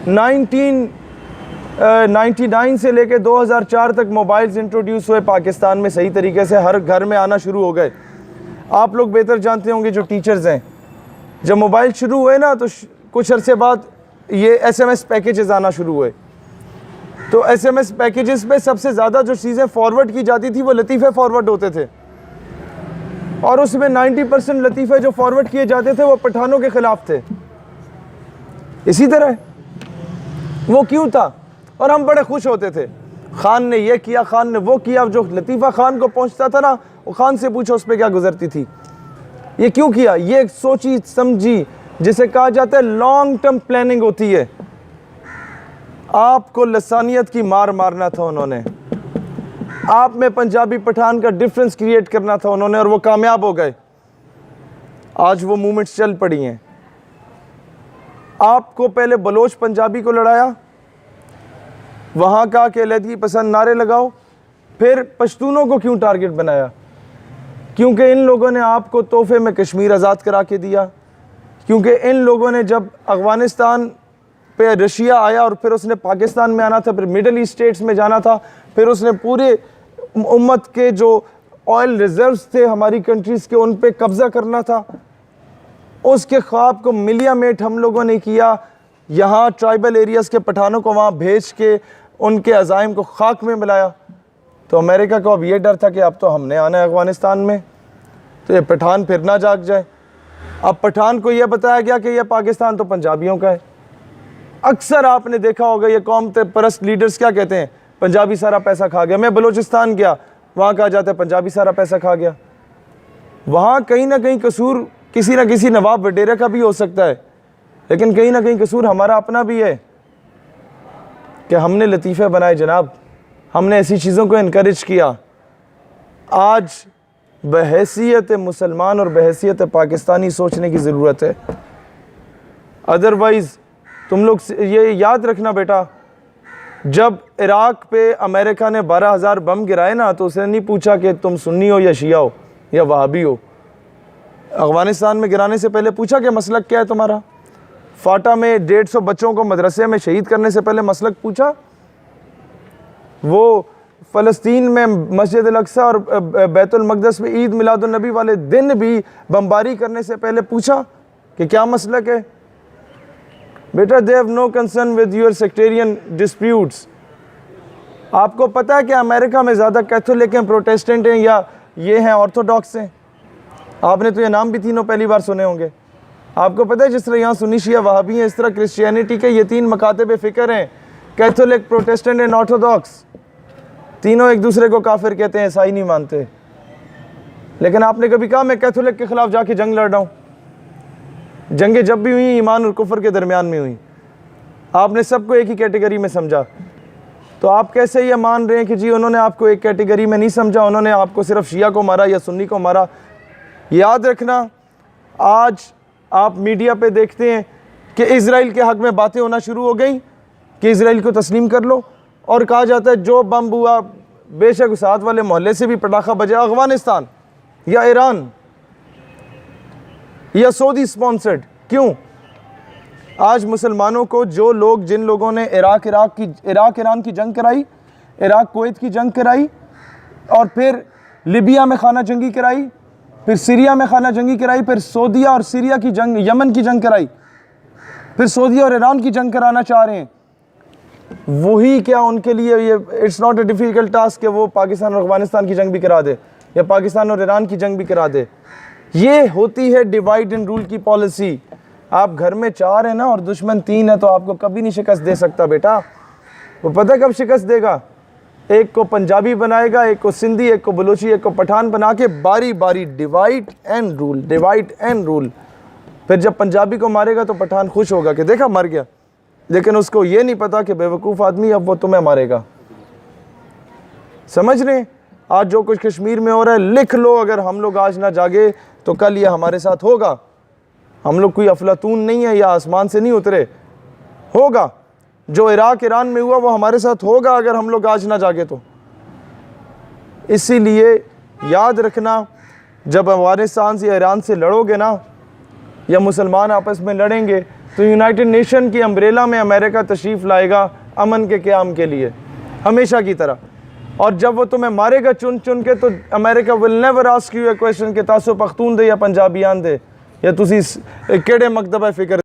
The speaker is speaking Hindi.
1999 से लेके 2004 तक मोबाइल्स इंट्रोड्यूस हुए पाकिस्तान में, सही तरीके से हर घर में आना शुरू हो गए। आप लोग बेहतर जानते होंगे जो टीचर्स हैं, जब मोबाइल शुरू हुए ना तो कुछ अरसे बाद ये SMS पैकेजेस आना शुरू हुए। तो SMS पैकेजेस पे सबसे ज़्यादा जो चीज़ें फॉरवर्ड की जाती थी वो लतीफ़े फॉरवर्ड होते थे, और उसमें 90% लतीफ़े जो फॉरवर्ड किए जाते थे वो पठानों के ख़िलाफ़ थे। इसी तरह वो क्यों था, और हम बड़े खुश होते थे, खान ने ये किया, खान ने वो किया। जो लतीफ़ा खान को पहुंचता था ना, वो खान से पूछो उस पर क्या गुजरती थी, ये क्यों किया। ये सोची समझी, जिसे कहा जाता है लॉन्ग टर्म प्लानिंग होती है। आपको लसानियत की मार मारना था उन्होंने, आप में पंजाबी पठान का डिफरेंस क्रिएट करना था उन्होंने, और वो कामयाब हो गए। आज वो मूवमेंट्स चल पड़ी हैं। आपको पहले बलोच पंजाबी को लड़ाया, वहाँ का कि अलहदगी पसंद नारे लगाओ, फिर पश्तूनों को क्यों टारगेट बनाया? क्योंकि इन लोगों ने आपको तोहफे में कश्मीर आज़ाद करा के दिया। क्योंकि इन लोगों ने जब अफ़गानिस्तान पे रशिया आया और फिर उसने पाकिस्तान में आना था, फिर मिडल ईस्ट स्टेट्स में जाना था, फिर उसने पूरे उम्मत के जो ऑयल रिजर्व्स थे हमारी कंट्रीज़ के, उन पे कब्ज़ा करना था। उसके ख्वाब को मिलियामेट हम लोगों ने किया। यहाँ ट्राइबल एरियाज़ के पठानों को वहाँ भेज के उनके अज़ाइम को खाक में मिलाया। तो अमेरिका को अब ये डर था कि अब तो हमने आना है अफ़गानिस्तान में, तो ये पठान फिर ना जाग जाए। अब पठान को यह बताया गया कि यह पाकिस्तान तो पंजाबियों का है। अक्सर आपने देखा होगा ये कौम परस्त लीडर्स क्या कहते हैं, पंजाबी सारा पैसा खा गया। मैं बलूचिस्तान गया, वहाँ कहा जाता है पंजाबी सारा पैसा खा गया। वहाँ कहीं ना कहीं कसूर किसी न किसी नवाब वडेरा का भी हो सकता है, लेकिन कहीं ना कहीं कसूर हमारा अपना भी है कि हमने लतीफ़े बनाए जनाब, हमने ऐसी चीज़ों को इनकरेज किया। आज बहैसियत मुसलमान और बहैसियत पाकिस्तानी सोचने की ज़रूरत है। अदरवाइज़ तुम लोग ये याद रखना बेटा, जब इराक़ पे अमेरिका ने 12,000 बम गिराए ना, तो उसने नहीं पूछा कि तुम सुन्नी हो या शिया हो या वहाबी हो। अफ़गानिस्तान में गिराने से पहले पूछा कि मसलक क्या है तुम्हारा। फाटा में 150 बच्चों को मदरसे में शहीद करने से पहले मसलक पूछा। वो फ़लस्तीन में मस्जिद अल-अक़सा और बैतुल मक़दस में ईद मिलादुन नबी वाले दिन भी बमबारी करने से पहले पूछा कि क्या मसलक है। बेटा, they have no concern with your sectarian disputes. आपको पता है कि अमेरिका में ज़्यादा कैथोलिक हैं, प्रोटेस्टेंट हैं, या ये हैं ऑर्थोडॉक्स हैं? आपने तो ये नाम भी तीनों पहली बार सुने होंगे। आपको पता है जिस तरह यहाँ सुन्नी शिया वहाबी हैं, इस तरह क्रिश्चियनिटी के ये 3 मकातब फ़िक्र हैं, कैथोलिक, प्रोटेस्टेंट एंड ऑर्थोडॉक्स। तीनों एक दूसरे को काफिर कहते हैं, ईसाई नहीं मानते। लेकिन आपने कभी कहा मैं कैथोलिक के खिलाफ जाके जंग लड़ रहा हूँ? जंगें जब भी हुई ईमान और कुफर के दरमियान में हुई। आपने सबको एक ही कैटेगरी में समझा। तो आप कैसे ये मान रहे हैं कि जी उन्होंने आपको एक कैटेगरी में नहीं समझा, उन्होंने आपको सिर्फ शिया को मारा या सुन्नी को मारा? याद रखना, आज आप मीडिया पे देखते हैं कि इजराइल के हक़ में बातें होना शुरू हो गई कि इजराइल को तस्लीम कर लो, और कहा जाता है जो बम हुआ बेशक साथ वाले मोहल्ले से भी पटाखा बजा, अफ़गानिस्तान या ईरान या सऊदी स्पॉन्सर्ड। क्यों? आज मुसलमानों को जो लोग, जिन लोगों ने इराक ईरान की जंग कराई, इराक कुवैत की जंग कराई, और फिर लिबिया में खाना जंगी कराई, फिर सीरिया में खाना जंगी कराई, फिर सऊदीया और सीरिया की जंग, यमन की जंग कराई, फिर सऊदी और ईरान की जंग कराना चाह रहे हैं, वही क्या उनके लिए ये it's not a difficult task कि वो पाकिस्तान और अफ़गानिस्तान की जंग भी करा दे या पाकिस्तान और ईरान की जंग भी करा दे। ये होती है डिवाइड एंड रूल की पॉलिसी। आप घर में 4 हैं ना और दुश्मन 3 है, तो आपको कभी नहीं शिकस्त दे सकता बेटा। वो पता कब शिकस्त देगा? एक को पंजाबी बनाएगा, एक को सिंधी, एक को बलूची, एक को पठान बना के बारी बारी divide and rule, divide and rule. फिर जब पंजाबी को मारेगा तो पठान खुश होगा कि देखा मर गया, लेकिन उसको ये नहीं पता कि बेवकूफ़ आदमी अब वो तुम्हें मारेगा। समझ रहे? आज जो कुछ कश्मीर में हो रहा है, लिख लो, अगर हम लोग आज ना जागे तो कल ये हमारे साथ होगा। हम लोग कोई अफलातून नहीं है या आसमान से नहीं उतरे, होगा। जो इराक ईरान में हुआ वो हमारे साथ होगा अगर हम लोग आज ना जागे तो। इसीलिए याद रखना, जब अफगानिस्तान से या ईरान से लड़ोगे ना, या मुसलमान आपस में लड़ेंगे, तो यूनाइटेड नेशन की अम्ब्रेला में अमेरिका तशरीफ़ लाएगा अमन के क़याम के लिए, हमेशा की तरह। और जब वो तुम्हें मारेगा चुन चुन के, तो America will never ask U A question कि तासो पख्तून दे या पंजाबियान दे या तुसी केड़े मकतब फ़िक्र